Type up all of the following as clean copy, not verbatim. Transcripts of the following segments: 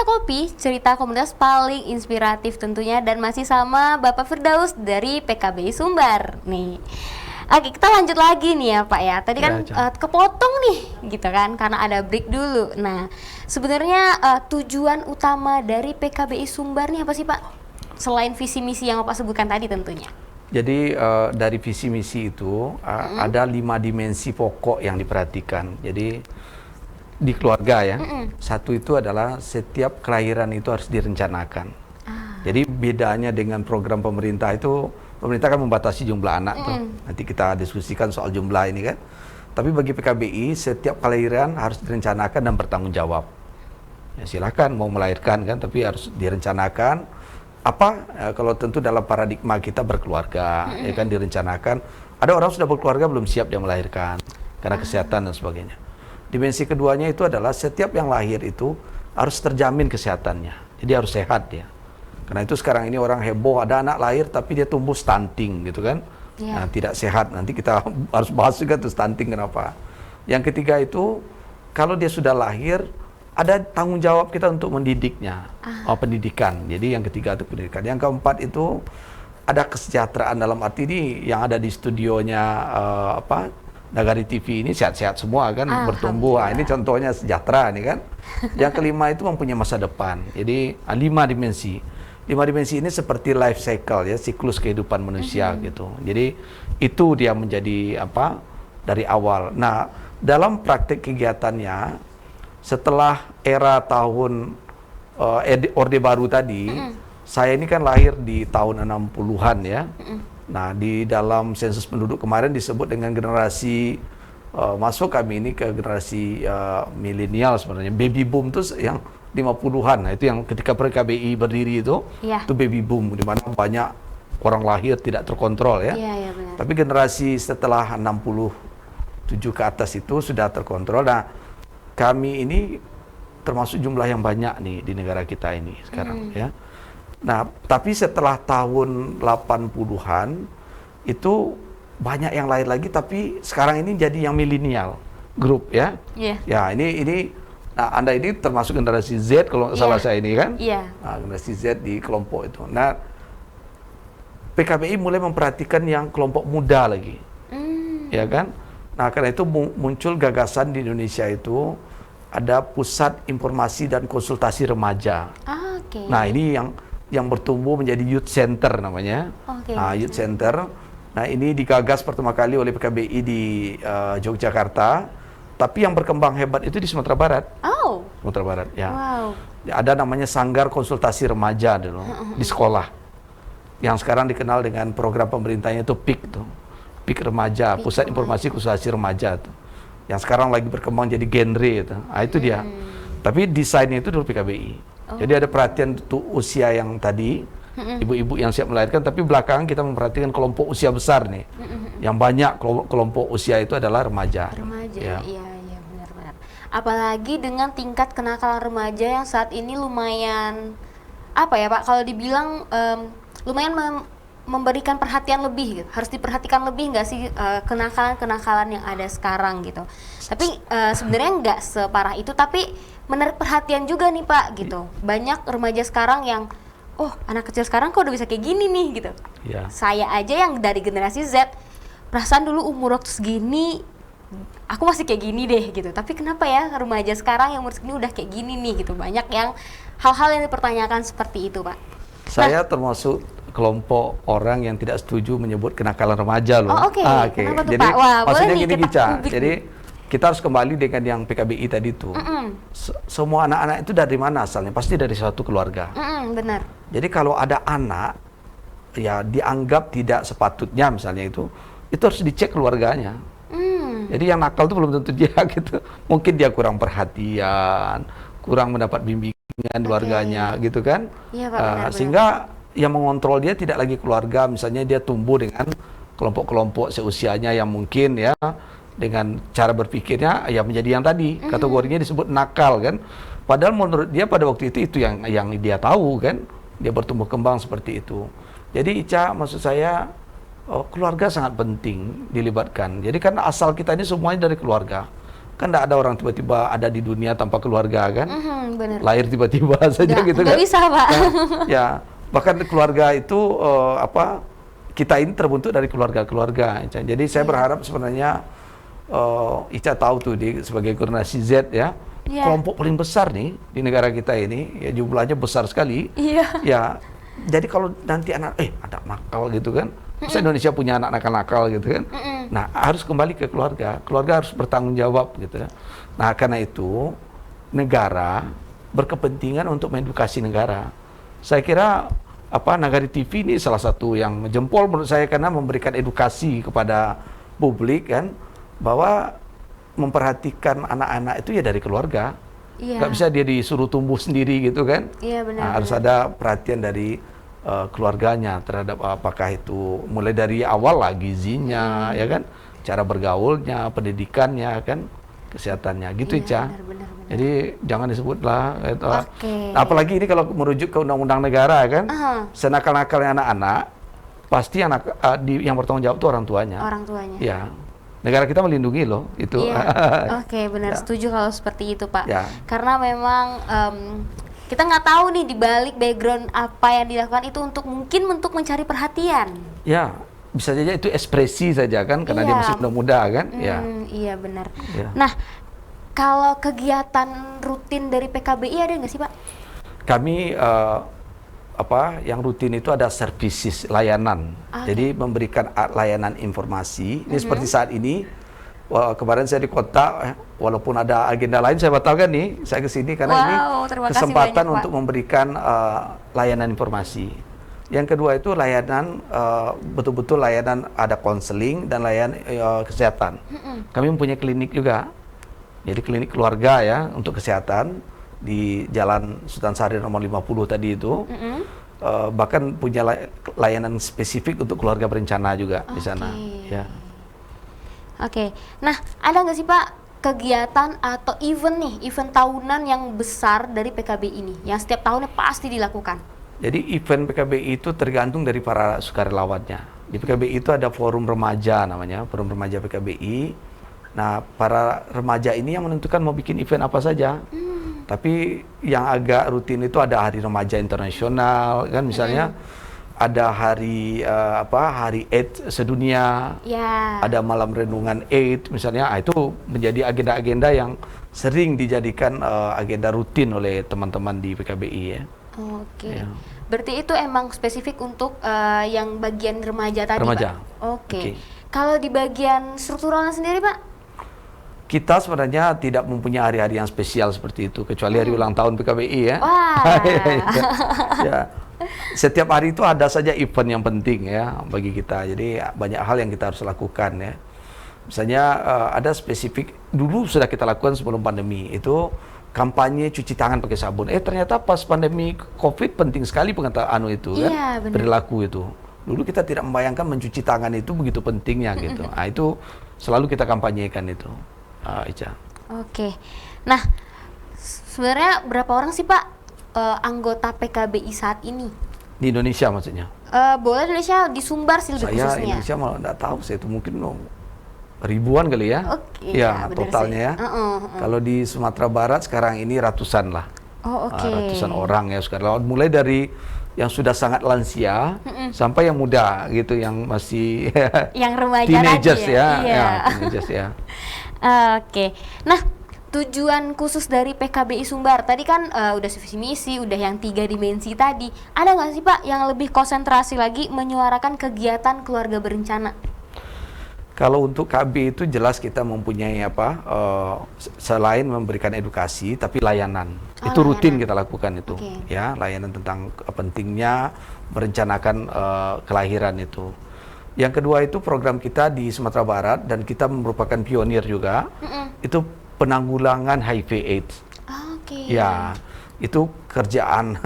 Cerita Kopi, cerita komunitas paling inspiratif tentunya, dan masih sama Bapak Firdaus dari PKBI Sumbar nih. Oke, kita lanjut lagi nih ya Pak ya. Tadi kan kepotong nih gitu kan karena ada break dulu. Nah, sebenarnya tujuan utama dari PKBI Sumbar nih apa sih Pak? Selain visi misi yang Bapak sebutkan tadi tentunya. Jadi dari visi misi itu ada 5 dimensi pokok yang diperhatikan. Jadi di keluarga ya, satu itu adalah setiap kelahiran itu harus direncanakan. Jadi bedanya dengan program pemerintah itu, pemerintah kan membatasi jumlah anak tuh. Nanti kita diskusikan soal jumlah ini kan. Tapi bagi PKBI setiap kelahiran harus direncanakan dan bertanggung jawab. Ya, silakan mau melahirkan kan, tapi harus direncanakan. Kalau tentu dalam paradigma kita berkeluarga, ya kan direncanakan. Ada orang sudah berkeluarga belum siap dia melahirkan karena kesehatan dan sebagainya. Dimensi keduanya itu adalah setiap yang lahir itu harus terjamin kesehatannya. Jadi harus sehat ya. Karena itu sekarang ini orang heboh, ada anak lahir tapi dia tumbuh stunting gitu kan. Nah, tidak sehat. Nanti kita harus bahas juga tuh stunting kenapa. Yang ketiga itu kalau dia sudah lahir ada tanggung jawab kita untuk mendidiknya. Pendidikan. Jadi yang ketiga itu pendidikan. Yang keempat itu ada kesejahteraan dalam arti ini yang ada di studionya Nagari TV ini sehat-sehat semua kan, bertumbuh. Ini contohnya sejahtera nih kan. Yang kelima itu mempunyai masa depan. Jadi 5 dimensi. 5 dimensi ini seperti life cycle ya, siklus kehidupan manusia gitu. Jadi itu dia menjadi dari awal. Nah, dalam praktik kegiatannya setelah era tahun Orde Baru tadi, saya ini kan lahir di tahun 60-an ya. Nah, di dalam sensus penduduk kemarin disebut dengan generasi masuk kami ini ke generasi milenial sebenarnya. Baby boom itu yang 50-an. Nah, itu yang ketika PKBI berdiri itu baby boom di mana banyak orang lahir tidak terkontrol ya. Benar. Tapi generasi setelah 67 ke atas itu sudah terkontrol. Nah, kami ini termasuk jumlah yang banyak nih di negara kita ini sekarang ya. Nah, tapi setelah tahun 80-an itu banyak yang lain lagi, tapi sekarang ini jadi yang milenial grup ya. Ya, ini Anda ini termasuk generasi Z kalau salah saya ini kan. Nah, generasi Z di kelompok itu. Nah, PKBI mulai memperhatikan yang kelompok muda lagi. Ya kan? Nah, karena itu muncul gagasan di Indonesia itu ada Pusat Informasi dan Konsultasi Remaja. Nah, ini yang bertumbuh menjadi Youth Center namanya. Youth Center. Nah, ini digagas pertama kali oleh PKBI di Yogyakarta. Tapi yang berkembang hebat itu di Sumatera Barat. Sumatera Barat, ya. Ada namanya Sanggar Konsultasi Remaja dulu di sekolah. Yang sekarang dikenal dengan program pemerintahnya itu PIK tuh. PIK Remaja, Pusat Informasi Konsultasi Remaja tuh. Yang sekarang lagi berkembang jadi genre itu. Nah, itu dia. Tapi desainnya itu dulu PKBI. Jadi ada perhatian untuk usia yang tadi, ibu-ibu yang siap melahirkan, tapi belakangan kita memperhatikan kelompok usia besar nih. Yang banyak kelompok usia itu adalah remaja. Iya, benar-benar. Apalagi dengan tingkat kenakalan remaja yang saat ini lumayan, Pak, kalau dibilang lumayan memberikan perhatian lebih gitu. Harus diperhatikan lebih nggak sih kenakalan-kenakalan yang ada sekarang gitu. Tapi sebenarnya nggak separah itu, tapi menarik perhatian juga nih Pak gitu. Banyak remaja sekarang yang anak kecil sekarang kok udah bisa kayak gini nih gitu. Saya aja yang dari generasi Z, perasaan dulu umur waktu segini aku masih kayak gini deh gitu. Tapi kenapa ya remaja sekarang yang umur segini udah kayak gini nih gitu. Banyak yang hal-hal yang dipertanyakan seperti itu Pak. Saya termasuk kelompok orang yang tidak setuju menyebut kenakalan remaja loh. Kenapa tuh Jadi Pak? Wah, maksudnya boleh gini nih Gica. Jadi kita harus kembali dengan yang PKBI tadi tuh. Semua anak-anak itu dari mana asalnya? Pasti dari suatu keluarga. Benar. Jadi kalau ada anak ya dianggap tidak sepatutnya misalnya itu harus dicek keluarganya. Jadi yang nakal itu belum tentu dia gitu. Mungkin dia kurang perhatian, kurang mendapat bimbingan keluarganya gitu kan. Sehingga yang mengontrol dia tidak lagi keluarga, misalnya dia tumbuh dengan kelompok-kelompok seusianya yang mungkin ya dengan cara berpikirnya ya menjadi yang tadi kategorinya disebut nakal kan. Padahal menurut dia pada waktu itu yang dia tahu kan, dia bertumbuh kembang seperti itu. Jadi Ica, maksud saya keluarga sangat penting dilibatkan. Jadi kan asal kita ini semuanya dari keluarga. kan tidak ada orang tiba-tiba ada di dunia tanpa keluarga kan, Bener. lahir tiba-tiba saja gitu Nggak kan. bisa, Pak. Nah, ya bahkan keluarga itu kita ini terbentuk dari keluarga-keluarga. Jadi saya berharap sebenarnya Ica tahu tuh sebagai generasi Z ya, kelompok paling besar nih di negara kita ini, ya jumlahnya besar sekali. Ya, jadi kalau nanti anak nakal gitu kan, masa Indonesia punya anak nakal-nakal gitu kan. Nah, harus kembali ke keluarga. Keluarga harus bertanggung jawab gitu ya. Nah, karena itu negara berkepentingan untuk mengedukasi negara. Saya kira Nagari TV ini salah satu yang jempol menurut saya karena memberikan edukasi kepada publik kan bahwa memperhatikan anak-anak itu ya dari keluarga. Nggak bisa dia disuruh tumbuh sendiri gitu kan. Nah, harus ada perhatian dari keluarganya terhadap apakah itu mulai dari awal lah gizinya ya kan, cara bergaulnya, pendidikannya kan, kesehatannya gitu ya. Jadi jangan disebutlah itu. Apalagi ini kalau merujuk ke undang-undang negara kan, senakal-nakalnya anak-anak pasti yang bertanggung jawab itu orang tuanya. Ya. Negara kita melindungi loh itu. Benar, setuju kalau seperti itu, Pak. Karena memang kita nggak tahu nih di balik background apa yang dilakukan itu mungkin untuk mencari perhatian. Ya, bisa saja itu ekspresi saja kan karena dia masih muda kan. Iya benar. Nah, kalau kegiatan rutin dari PKBI ada nggak sih, Pak? Kami yang rutin itu ada services layanan. Jadi memberikan layanan informasi. Ini seperti saat ini. Kemarin saya di kota, walaupun ada agenda lain saya batalkan nih. Saya ke sini karena ini kesempatan banyak, untuk memberikan layanan informasi. Yang kedua itu layanan betul-betul layanan ada konseling dan layanan kesehatan. Kami mempunyai klinik juga. Jadi klinik keluarga ya untuk kesehatan di Jalan Sultan Syahrir nomor 50 tadi itu. Bahkan punya layanan spesifik untuk keluarga berencana juga di sana. Ya. Nah ada nggak sih Pak kegiatan atau event tahunan yang besar dari PKBI ini, yang setiap tahunnya pasti dilakukan? Jadi event PKBI itu tergantung dari para sukarelawannya. Di PKBI itu ada forum remaja namanya, forum remaja PKBI. Nah, para remaja ini yang menentukan mau bikin event apa saja. Tapi yang agak rutin itu ada hari remaja internasional, kan misalnya ada hari hari AIDS sedunia, ada malam renungan AIDS misalnya. Itu menjadi agenda-agenda yang sering dijadikan agenda rutin oleh teman-teman di PKBI ya. Berarti itu emang spesifik untuk yang bagian remaja tadi, Pak? Kalau di bagian strukturalnya sendiri, Pak? Kita sebenarnya tidak mempunyai hari-hari yang spesial seperti itu, kecuali hari ulang tahun PKBI ya. Ya. Setiap hari itu ada saja event yang penting ya bagi kita. Jadi banyak hal yang kita harus lakukan ya. Misalnya ada spesifik, dulu sudah kita lakukan sebelum pandemi, itu kampanye cuci tangan pakai sabun. Ternyata pas pandemi COVID penting sekali pengetahuan itu kan, perilaku itu. Dulu kita tidak membayangkan mencuci tangan itu begitu pentingnya gitu. Itu selalu kita kampanyekan itu. Ica. Nah sebenarnya berapa orang sih Pak anggota PKBI saat ini? Di Indonesia maksudnya? Boleh Indonesia, di Sumbar sih lebih khususnya. Indonesia malah nggak tahu, saya itu mungkin ribuan kali ya. Totalnya ya. Kalau di Sumatera Barat sekarang ini ratusan lah. Ratusan orang ya sekarang. Mulai dari yang sudah sangat lansia sampai yang muda gitu, yang masih yang remaja teenagers tadi teenagers ya. Nah tujuan khusus dari PKBI Sumbar tadi kan udah visi misi, udah yang 3 dimensi tadi. Ada nggak sih Pak yang lebih konsentrasi lagi menyuarakan kegiatan keluarga berencana? Kalau untuk KB itu jelas kita mempunyai selain memberikan edukasi tapi layanan. Itu rutin kita lakukan itu. Ya, layanan tentang pentingnya merencanakan kelahiran itu. Yang kedua itu program kita di Sumatera Barat dan kita merupakan pionir juga. Itu penanggulangan HIV/AIDS. Ya, itu kerjaan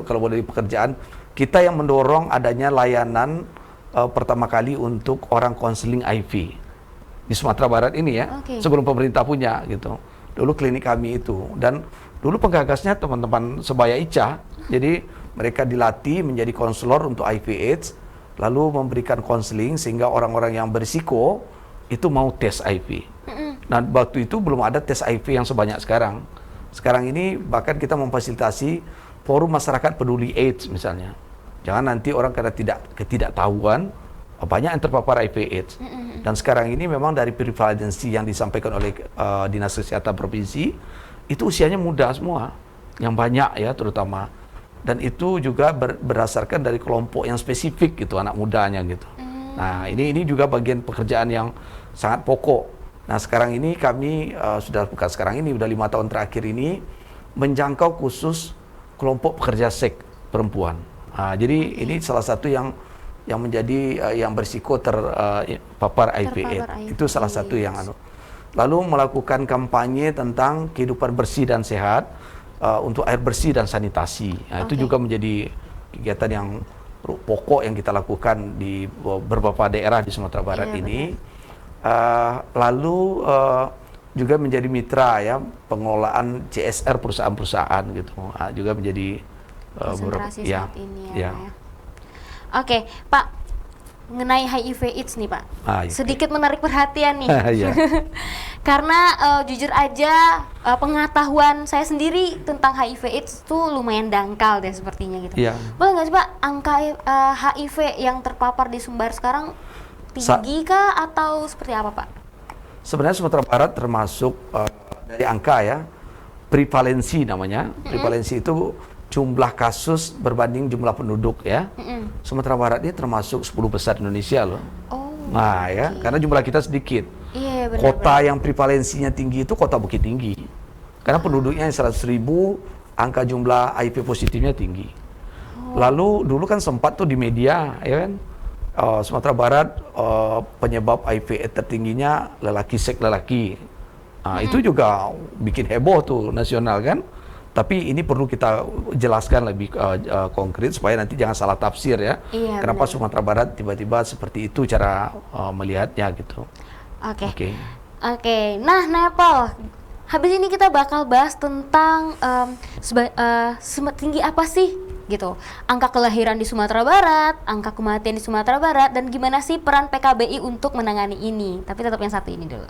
kalau boleh pekerjaan kita yang mendorong adanya layanan pertama kali untuk orang konseling HIV di Sumatera Barat ini ya, sebelum pemerintah punya gitu. Dulu klinik kami itu, dan dulu penggagasnya teman-teman sebaya Ica. Jadi mereka dilatih menjadi konselor untuk HIV/AIDS, lalu memberikan konseling sehingga orang-orang yang berisiko itu mau tes HIV. Nah, waktu itu belum ada tes HIV yang sebanyak sekarang. Sekarang ini bahkan kita memfasilitasi forum masyarakat peduli AIDS misalnya. Jangan nanti orang karena ketidaktahuan banyak yang terpapar HIV AIDS. Dan sekarang ini memang dari prevalensi yang disampaikan oleh Dinas Kesehatan Provinsi itu usianya muda semua, yang banyak ya terutama. Dan itu juga berdasarkan dari kelompok yang spesifik gitu, anak mudanya gitu. Nah, ini juga bagian pekerjaan yang sangat pokok. Nah, sekarang ini kami bukan sekarang ini, udah 5 tahun terakhir ini menjangkau khusus kelompok pekerja seks perempuan. Jadi ini salah satu yang menjadi yang berisiko terpapar HIV/AIDS. Itu salah satu yang Lalu melakukan kampanye tentang kehidupan bersih dan sehat untuk air bersih dan sanitasi. Nah, itu juga menjadi kegiatan yang pokok yang kita lakukan di beberapa daerah di Sumatera Barat ini. Lalu juga menjadi mitra ya pengelolaan CSR perusahaan-perusahaan gitu. Juga menjadi konsentrasi saat ini ya. ya. Oke, Pak, mengenai HIV/AIDS nih Pak, sedikit menarik perhatian nih. Karena jujur aja pengetahuan saya sendiri tentang HIV/AIDS tuh lumayan dangkal deh sepertinya gitu. Boleh nggak sih Pak, angka HIV yang terpapar di Sumbar sekarang tinggi kah atau seperti apa Pak? Sebenarnya Sumatera Barat termasuk dari angka ya, prevalensi namanya. Prevalensi itu jumlah kasus berbanding jumlah penduduk ya. Sumatera Barat ini termasuk 10 besar Indonesia loh. Nah ya, karena jumlah kita sedikit. Iya, benar, kota yang prevalensinya tinggi itu kota Bukit Tinggi. Karena penduduknya 100.000, angka jumlah HIV positifnya tinggi. Lalu dulu kan sempat tuh di media ya kan, Sumatera Barat penyebab HIV tertingginya seks lelaki. Itu juga bikin heboh tuh nasional kan. Tapi ini perlu kita jelaskan lebih konkret supaya nanti jangan salah tafsir ya. Kenapa benar. Sumatera Barat tiba-tiba seperti itu cara melihatnya gitu. Oke. Nah, Nepal, habis ini kita bakal bahas tentang tinggi apa sih gitu angka kelahiran di Sumatera Barat, angka kematian di Sumatera Barat, dan gimana sih peran PKBI untuk menangani ini. Tapi tetap yang satu ini dulu.